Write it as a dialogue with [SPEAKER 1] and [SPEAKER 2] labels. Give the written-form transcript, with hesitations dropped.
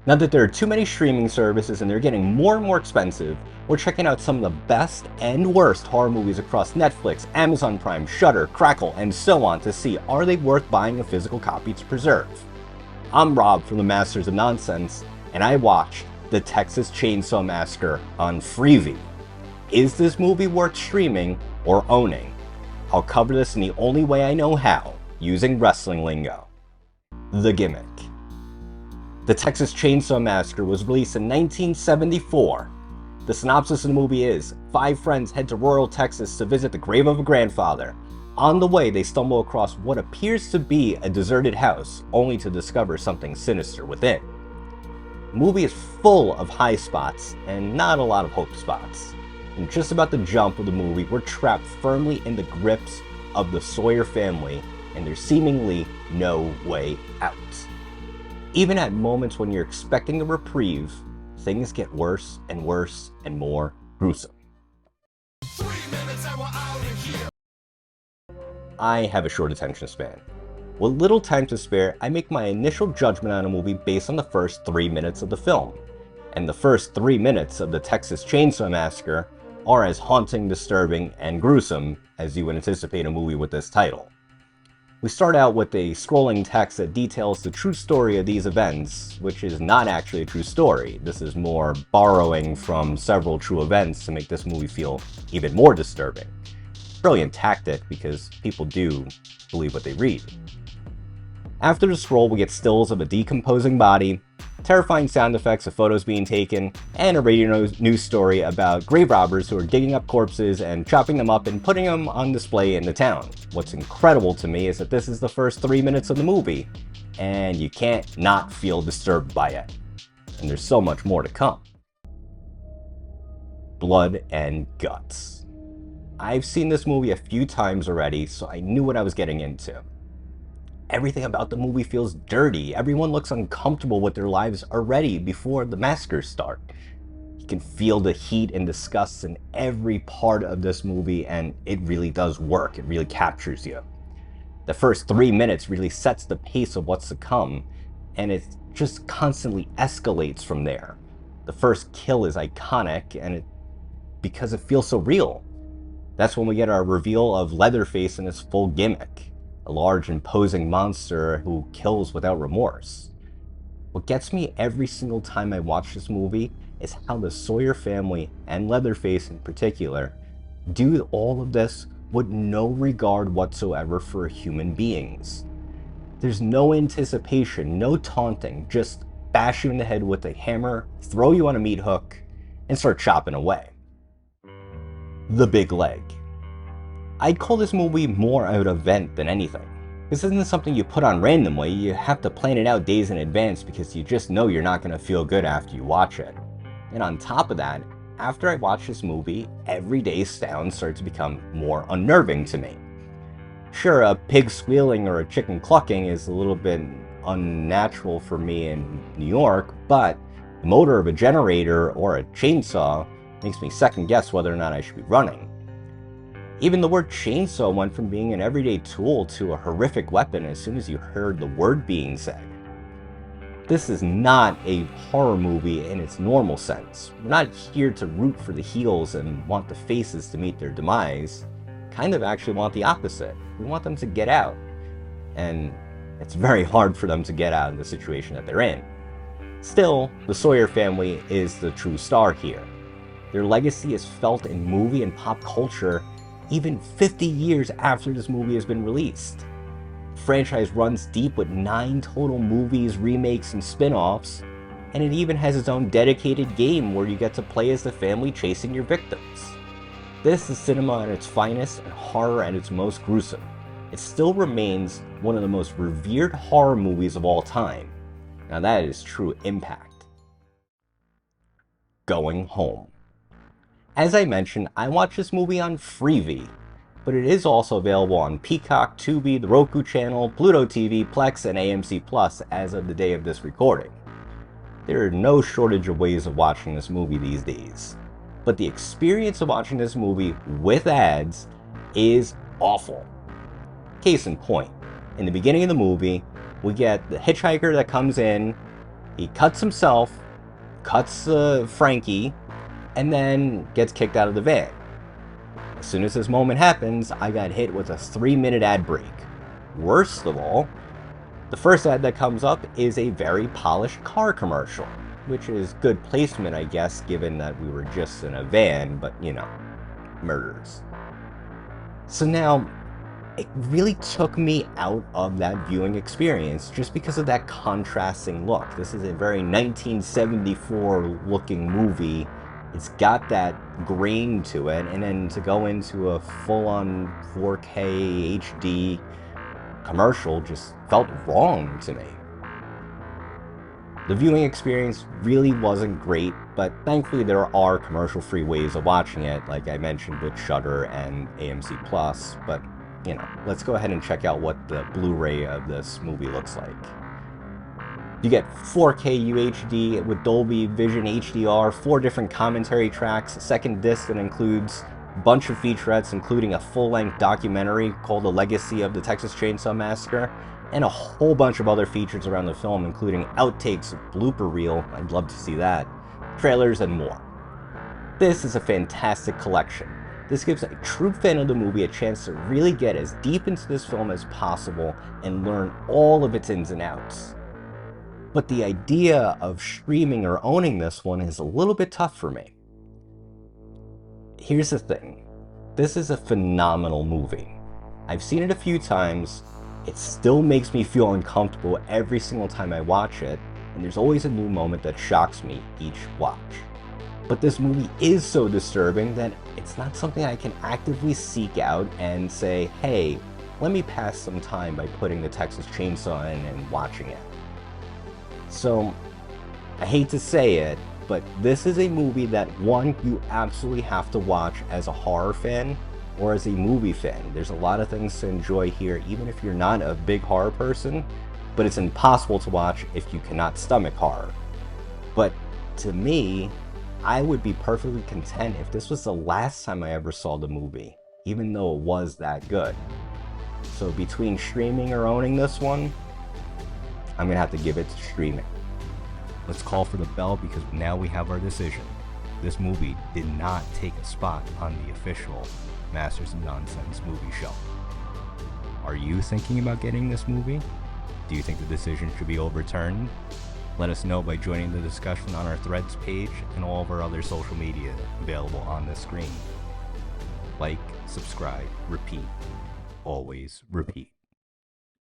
[SPEAKER 1] Now that there are too many streaming services and they're getting more and more expensive, we're checking out some of the best and worst horror movies across Netflix, Amazon Prime, Shudder, Crackle, and so on to see are they worth buying a physical copy to preserve. I'm Rob from the Masters of Nonsense, and I watched the Texas Chain Saw Massacre on Freevee. Is this movie worth streaming or owning? I'll cover this in the only way I know how, using wrestling lingo. The Gimmick. The Texas Chain Saw Massacre was released in 1974. The synopsis of the movie is, 5 friends head to rural Texas to visit the grave of a grandfather. On the way, they stumble across what appears to be a deserted house, only to discover something sinister within. The movie is full of high spots and not a lot of hope spots. And just about the jump of the movie, we're trapped firmly in the grips of the Sawyer family, and there's seemingly no way out. Even at moments when you're expecting a reprieve, things get worse and worse and more gruesome. 3 minutes and we're out of here. I have a short attention span. With little time to spare, I make my initial judgment on a movie based on the first 3 minutes of the film. And the first 3 minutes of the Texas Chain Saw Massacre are as haunting, disturbing, and gruesome as you would anticipate a movie with this title. We start out with a scrolling text that details the true story of these events, which is not actually a true story. This is more borrowing from several true events to make this movie feel even more disturbing. Brilliant tactic because people do believe what they read. After the scroll, we get stills of a decomposing body, terrifying sound effects of photos being taken, and a radio news story about grave robbers who are digging up corpses and chopping them up and putting them on display in the town. What's incredible to me is that this is the first 3 minutes of the movie, and you can't not feel disturbed by it. And there's so much more to come. Blood and guts. I've seen this movie a few times already, so I knew what I was getting into. Everything about the movie feels dirty. Everyone looks uncomfortable with their lives already before the massacres start. You can feel the heat and disgust in every part of this movie, and it really does work. It really captures you. The first 3 minutes really sets the pace of what's to come, and it just constantly escalates from there. The first kill is iconic, and because it feels so real. That's when we get our reveal of Leatherface in his full gimmick. A large, imposing monster who kills without remorse. What gets me every single time I watch this movie is how the Sawyer family, and Leatherface in particular, do all of this with no regard whatsoever for human beings. There's no anticipation, no taunting, just bash you in the head with a hammer, throw you on a meat hook, and start chopping away. The Big Leg. I'd call this movie more of an event than anything. This isn't something you put on randomly, you have to plan it out days in advance because you just know you're not going to feel good after you watch it. And on top of that, after I watch this movie, everyday sounds start to become more unnerving to me. Sure, a pig squealing or a chicken clucking is a little bit unnatural for me in New York, but the motor of a generator or a chainsaw makes me second guess whether or not I should be running. Even the word chainsaw went from being an everyday tool to a horrific weapon as soon as you heard the word being said. This is not a horror movie in its normal sense. We're not here to root for the heels and want the faces to meet their demise. Kind of actually want the opposite. We want them to get out. And it's very hard for them to get out in the situation that they're in. Still, the Sawyer family is the true star here. Their legacy is felt in movie and pop culture even 50 years after this movie has been released. The franchise runs deep with 9 total movies, remakes, and spin-offs, and it even has its own dedicated game where you get to play as the family chasing your victims. This is cinema at its finest and horror at its most gruesome. It still remains one of the most revered horror movies of all time. Now that is true impact. Going Home. As I mentioned, I watched this movie on Freevee, but it is also available on Peacock, Tubi, the Roku channel, Pluto TV, Plex, and AMC Plus as of the day of this recording. There are no shortage of ways of watching this movie these days, but the experience of watching this movie with ads is awful. Case in point, in the beginning of the movie, we get the hitchhiker that comes in, He cuts himself, cuts Frankie, and then gets kicked out of the van. As soon as this moment happens, I got hit with a 3-minute ad break. Worst of all, the first ad that comes up is a very polished car commercial, which is good placement, I guess, given that we were just in a van, but you know, murders. So now, it really took me out of that viewing experience just because of that contrasting look. This is a very 1974 looking movie. It's got that grain to it, and then to go into a full-on 4K HD commercial just felt wrong to me. The viewing experience really wasn't great, but thankfully there are commercial-free ways of watching it, like I mentioned with Shudder and AMC Plus, but you know, let's go ahead and check out what the Blu-ray of this movie looks like. You get 4K UHD with Dolby Vision HDR, 4 different commentary tracks, a second disc that includes a bunch of featurettes, including a full-length documentary called The Legacy of the Texas Chain Saw Massacre, and a whole bunch of other features around the film, including outtakes, a blooper reel, I'd love to see that, trailers, and more. This is a fantastic collection. This gives a true fan of the movie a chance to really get as deep into this film as possible and learn all of its ins and outs. But the idea of streaming or owning this one is a little bit tough for me. Here's the thing. This is a phenomenal movie. I've seen it a few times. It still makes me feel uncomfortable every single time I watch it, and there's always a new moment that shocks me each watch. But this movie is so disturbing that it's not something I can actively seek out and say, hey, let me pass some time by putting the Texas Chain Saw in and watching it. So, I hate to say it, but this is a movie that, one, you absolutely have to watch as a horror fan or as a movie fan. There's a lot of things to enjoy here, even if you're not a big horror person, but it's impossible to watch if you cannot stomach horror. But to me, I would be perfectly content if this was the last time I ever saw the movie, even though it was that good. So between streaming or owning this one, I'm gonna have to give it to streaming. Let's call for the bell because now we have our decision. This movie did not take a spot on the official Masters of Nonsense movie shelf. Are you thinking about getting this movie? Do you think the decision should be overturned? Let us know by joining the discussion on our Threads page and all of our other social media available on the screen. Like, subscribe, repeat, always repeat.